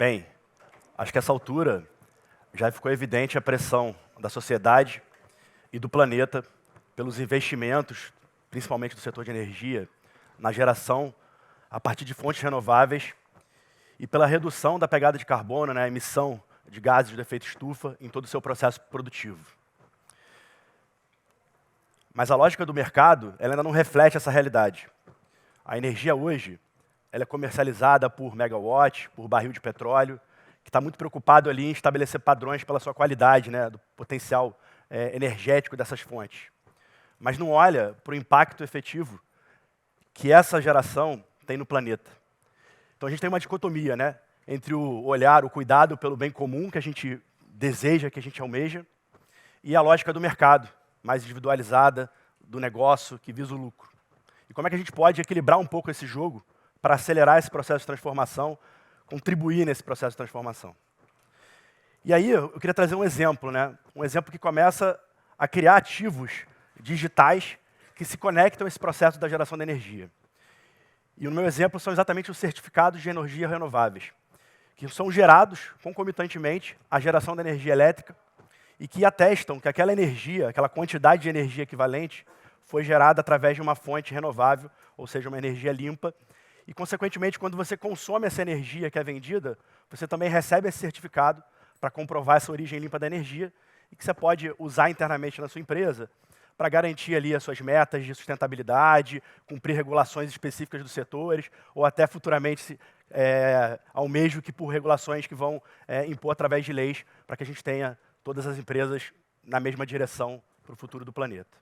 Bem, acho que a essa altura já ficou evidente a pressão da sociedade e do planeta pelos investimentos, principalmente do setor de energia, na geração a partir de fontes renováveis e pela redução da pegada de carbono, a emissão de gases de efeito estufa em todo o seu processo produtivo. Mas a lógica do mercado ela ainda não reflete essa realidade. A energia hoje ela é comercializada por megawatt, por barril de petróleo, que está muito preocupado ali em estabelecer padrões pela sua qualidade, do potencial energético dessas fontes. Mas não olha para o impacto efetivo que essa geração tem no planeta. Então a gente tem uma dicotomia, entre o olhar, o cuidado pelo bem comum que a gente deseja, que a gente almeja, e a lógica do mercado, mais individualizada, do negócio, que visa o lucro. E como é que a gente pode equilibrar um pouco esse jogo para acelerar esse processo de transformação, contribuir nesse processo de transformação? E aí eu queria trazer um exemplo, um exemplo que começa a criar ativos digitais que se conectam a esse processo da geração de energia. E o meu exemplo são exatamente os certificados de energia renováveis, que são gerados concomitantemente à geração de energia elétrica e que atestam que aquela energia, aquela quantidade de energia equivalente, foi gerada através de uma fonte renovável, ou seja, uma energia limpa. E, consequentemente, quando você consome essa energia que é vendida, você também recebe esse certificado para comprovar essa origem limpa da energia e que você pode usar internamente na sua empresa para garantir ali as suas metas de sustentabilidade, cumprir regulações específicas dos setores, ou até futuramente almejo que por regulações que vão impor através de leis para que a gente tenha todas as empresas na mesma direção para o futuro do planeta.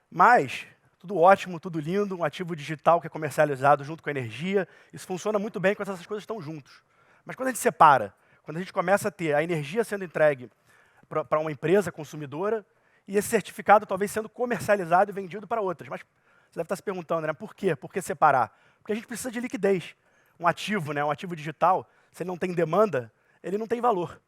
Mas tudo ótimo, tudo lindo, um ativo digital que é comercializado junto com a energia, isso funciona muito bem quando essas coisas estão juntos. Mas quando a gente separa, quando a gente começa a ter a energia sendo entregue para uma empresa consumidora e esse certificado talvez sendo comercializado e vendido para outras. Mas você deve estar se perguntando, por quê? Por que separar? Porque a gente precisa de liquidez. Um ativo, um ativo digital, se ele não tem demanda, ele não tem valor.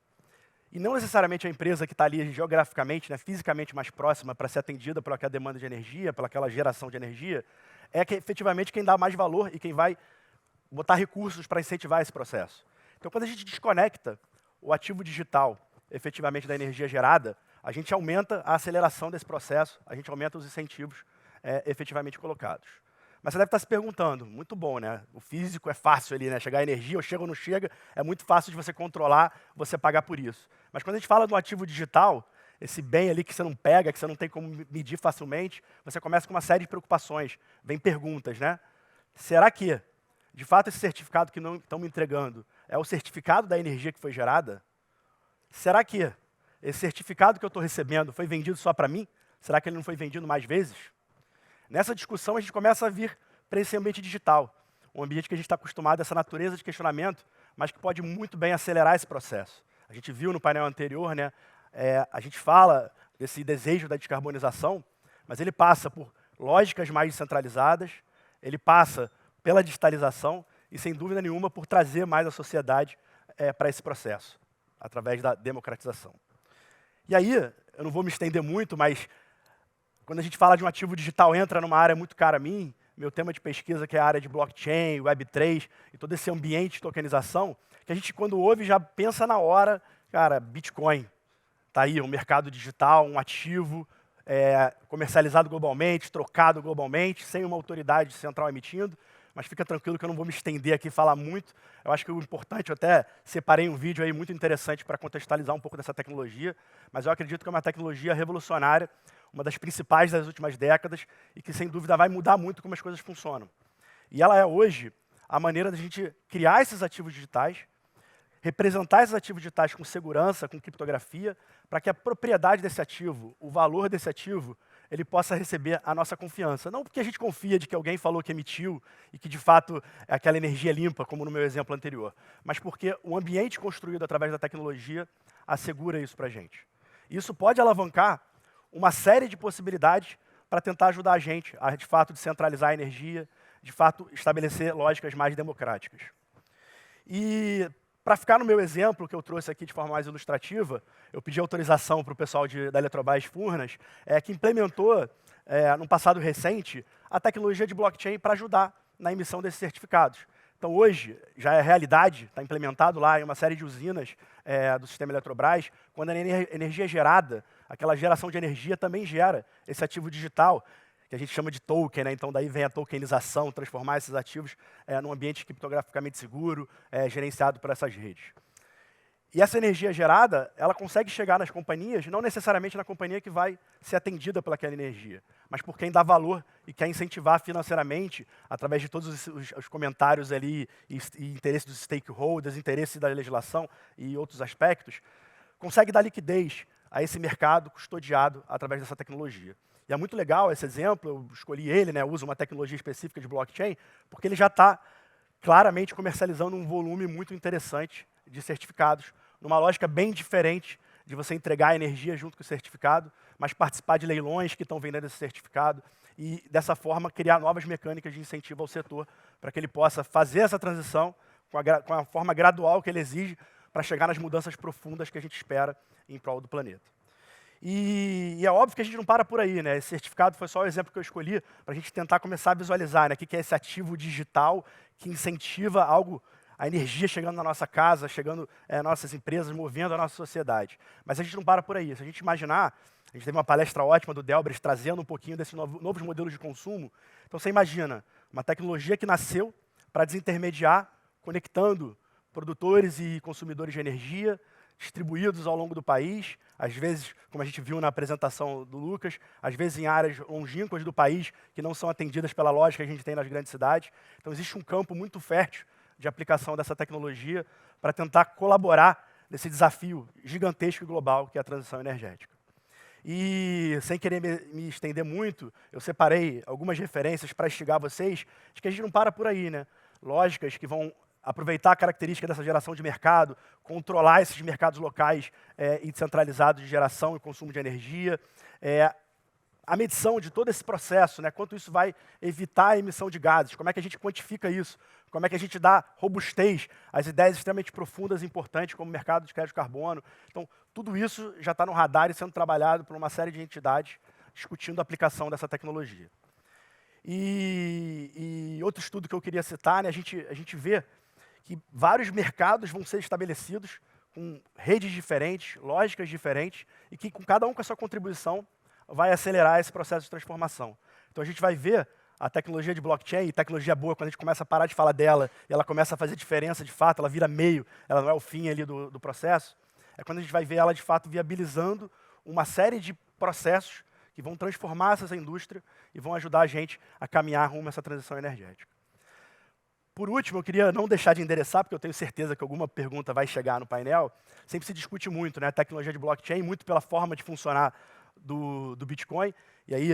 E não necessariamente a empresa que está ali geograficamente, fisicamente mais próxima para ser atendida pela aquela demanda de energia, pela aquela geração de energia, é que efetivamente quem dá mais valor e quem vai botar recursos para incentivar esse processo. Então, quando a gente desconecta o ativo digital efetivamente da energia gerada, a gente aumenta a aceleração desse processo, a gente aumenta os incentivos efetivamente colocados. Mas você deve estar se perguntando, muito bom, O físico é fácil ali, chegar a energia, ou chega ou não chega, é muito fácil de você controlar, você pagar por isso. Mas quando a gente fala do ativo digital, esse bem ali que você não pega, que você não tem como medir facilmente, você começa com uma série de preocupações. Vem perguntas, Será que, de fato, esse certificado que não estão me entregando é o certificado da energia que foi gerada? Será que esse certificado que eu estou recebendo foi vendido só para mim? Será que ele não foi vendido mais vezes? Nessa discussão, a gente começa a vir para esse ambiente digital, um ambiente que a gente está acostumado a essa natureza de questionamento, mas que pode muito bem acelerar esse processo. A gente viu no painel anterior, a gente fala desse desejo da descarbonização, mas ele passa por lógicas mais descentralizadas, ele passa pela digitalização e, sem dúvida nenhuma, por trazer mais a sociedade para esse processo, através da democratização. E aí, eu não vou me estender muito, mas quando a gente fala de um ativo digital, entra numa área muito cara a mim, meu tema de pesquisa que é a área de blockchain, Web3 e todo esse ambiente de tokenização, que a gente quando ouve já pensa na hora, Bitcoin. Está aí, um mercado digital, um ativo comercializado globalmente, trocado globalmente, sem uma autoridade central emitindo, mas fica tranquilo que eu não vou me estender aqui e falar muito. Eu acho que o importante, eu até separei um vídeo aí muito interessante para contextualizar um pouco dessa tecnologia, mas eu acredito que é uma tecnologia revolucionária, uma das principais das últimas décadas e que, sem dúvida, vai mudar muito como as coisas funcionam. E ela é, hoje, a maneira da gente criar esses ativos digitais, representar esses ativos digitais com segurança, com criptografia, para que a propriedade desse ativo, o valor desse ativo, ele possa receber a nossa confiança. Não porque a gente confia de que alguém falou que emitiu e que, de fato, é aquela energia limpa, como no meu exemplo anterior, mas porque o ambiente construído através da tecnologia assegura isso para a gente. Isso pode alavancar uma série de possibilidades para tentar ajudar a gente a, de fato, descentralizar a energia, de fato, estabelecer lógicas mais democráticas. E, para ficar no meu exemplo, que eu trouxe aqui de forma mais ilustrativa, eu pedi autorização para o pessoal da Eletrobras Furnas, que implementou, num passado recente, a tecnologia de blockchain para ajudar na emissão desses certificados. Então, hoje, já é realidade, está implementado lá em uma série de usinas do sistema Eletrobras, quando a energia é gerada, aquela geração de energia também gera esse ativo digital, que a gente chama de token, né? Então daí vem a tokenização, transformar esses ativos num ambiente criptograficamente seguro, gerenciado por essas redes. E essa energia gerada, ela consegue chegar nas companhias, não necessariamente na companhia que vai ser atendida pelaquela energia, mas por quem dá valor e quer incentivar financeiramente, através de todos os comentários ali e interesse dos stakeholders, interesse da legislação e outros aspectos, consegue dar liquidez a esse mercado custodiado através dessa tecnologia. E é muito legal esse exemplo, eu escolhi ele, né, uso uma tecnologia específica de blockchain, porque ele já está claramente comercializando um volume muito interessante de certificados, numa lógica bem diferente de você entregar a energia junto com o certificado, mas participar de leilões que estão vendendo esse certificado e, dessa forma, criar novas mecânicas de incentivo ao setor para que ele possa fazer essa transição com a forma gradual que ele exige para chegar nas mudanças profundas que a gente espera em prol do planeta. E é óbvio que a gente não para por aí, né? Esse certificado foi só o exemplo que eu escolhi para a gente tentar começar a visualizar, né, o que é esse ativo digital que incentiva algo, a energia chegando na nossa casa, chegando nas nossas empresas, movendo a nossa sociedade. Mas a gente não para por aí. Se a gente imaginar, a gente teve uma palestra ótima do Delbres trazendo um pouquinho desses novos modelos de consumo. Então você imagina uma tecnologia que nasceu para desintermediar, conectando produtores e consumidores de energia, distribuídos ao longo do país, às vezes, como a gente viu na apresentação do Lucas, às vezes em áreas longínquas do país que não são atendidas pela lógica que a gente tem nas grandes cidades. Então existe um campo muito fértil de aplicação dessa tecnologia para tentar colaborar nesse desafio gigantesco e global que é a transição energética. E, sem querer me estender muito, eu separei algumas referências para instigar vocês de que a gente não para por aí, né? Lógicas que vão aproveitar a característica dessa geração de mercado, controlar esses mercados locais e descentralizados de geração e consumo de energia, a medição de todo esse processo, né, quanto isso vai evitar a emissão de gases, como é que a gente quantifica isso, como é que a gente dá robustez às ideias extremamente profundas e importantes como o mercado de crédito de carbono. Então, tudo isso já está no radar e sendo trabalhado por uma série de entidades discutindo a aplicação dessa tecnologia. E outro estudo que eu queria citar, né, a gente vê que vários mercados vão ser estabelecidos com redes diferentes, lógicas diferentes, e que com cada um com a sua contribuição vai acelerar esse processo de transformação. Então a gente vai ver a tecnologia de blockchain, e tecnologia boa, quando a gente começa a parar de falar dela, e ela começa a fazer diferença de fato, ela vira meio, ela não é o fim ali do processo, é quando a gente vai ver ela de fato viabilizando uma série de processos que vão transformar essa indústria e vão ajudar a gente a caminhar rumo a essa transição energética. Por último, eu queria não deixar de endereçar, porque eu tenho certeza que alguma pergunta vai chegar no painel. Sempre se discute muito, né, a tecnologia de blockchain, muito pela forma de funcionar do Bitcoin. E aí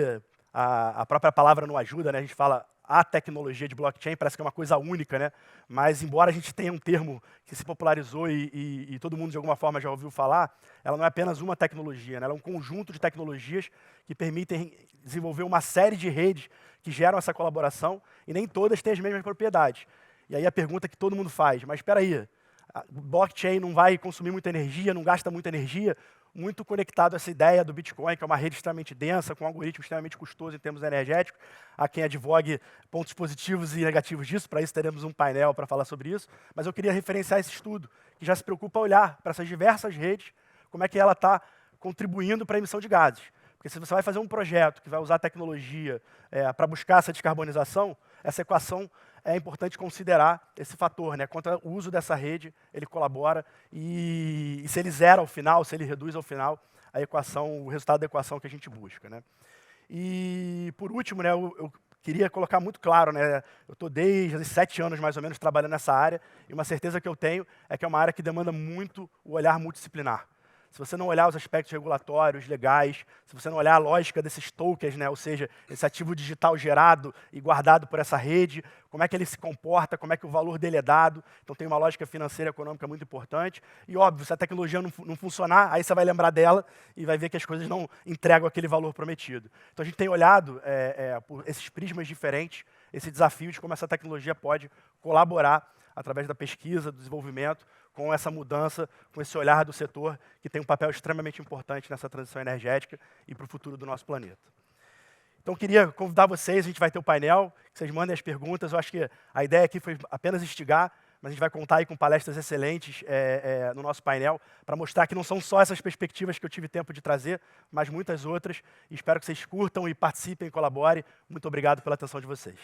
a própria palavra não ajuda, né? A gente fala a tecnologia de blockchain, parece que é uma coisa única, né? Mas embora a gente tenha um termo que se popularizou e todo mundo de alguma forma já ouviu falar, ela não é apenas uma tecnologia, né? Ela é um conjunto de tecnologias que permitem desenvolver uma série de redes que geram essa colaboração e nem todas têm as mesmas propriedades. E aí a pergunta que todo mundo faz, mas espera aí, a blockchain não vai consumir muita energia, não gasta muita energia, muito conectado a essa ideia do Bitcoin, que é uma rede extremamente densa, com um algoritmo extremamente custoso em termos energéticos. Há quem advogue pontos positivos e negativos disso, para isso teremos um painel para falar sobre isso. Mas eu queria referenciar esse estudo, que já se preocupa a olhar para essas diversas redes, como é que ela está contribuindo para a emissão de gases. Porque se você vai fazer um projeto que vai usar tecnologia para buscar essa descarbonização, essa equação é importante considerar esse fator, né? Quanto o uso dessa rede, ele colabora e se ele zera ao final, se ele reduz ao final, a equação, o resultado da equação que a gente busca, né? E por último, né, eu queria colocar muito claro, né? Eu estou desde 7 anos mais ou menos trabalhando nessa área e uma certeza que eu tenho é que é uma área que demanda muito o olhar multidisciplinar. Se você não olhar os aspectos regulatórios, legais, se você não olhar a lógica desses tokens, né, ou seja, esse ativo digital gerado e guardado por essa rede, como é que ele se comporta, como é que o valor dele é dado. Então tem uma lógica financeira e econômica muito importante. E óbvio, se a tecnologia não funcionar, aí você vai lembrar dela e vai ver que as coisas não entregam aquele valor prometido. Então a gente tem olhado por esses prismas diferentes, esse desafio de como essa tecnologia pode colaborar através da pesquisa, do desenvolvimento, com essa mudança, com esse olhar do setor, que tem um papel extremamente importante nessa transição energética e para o futuro do nosso planeta. Então, queria convidar vocês, a gente vai ter o painel, que vocês mandem as perguntas. Eu acho que a ideia aqui foi apenas instigar, mas a gente vai contar aí com palestras excelentes no nosso painel, para mostrar que não são só essas perspectivas que eu tive tempo de trazer, mas muitas outras. E espero que vocês curtam e participem, colaborem. Muito obrigado pela atenção de vocês.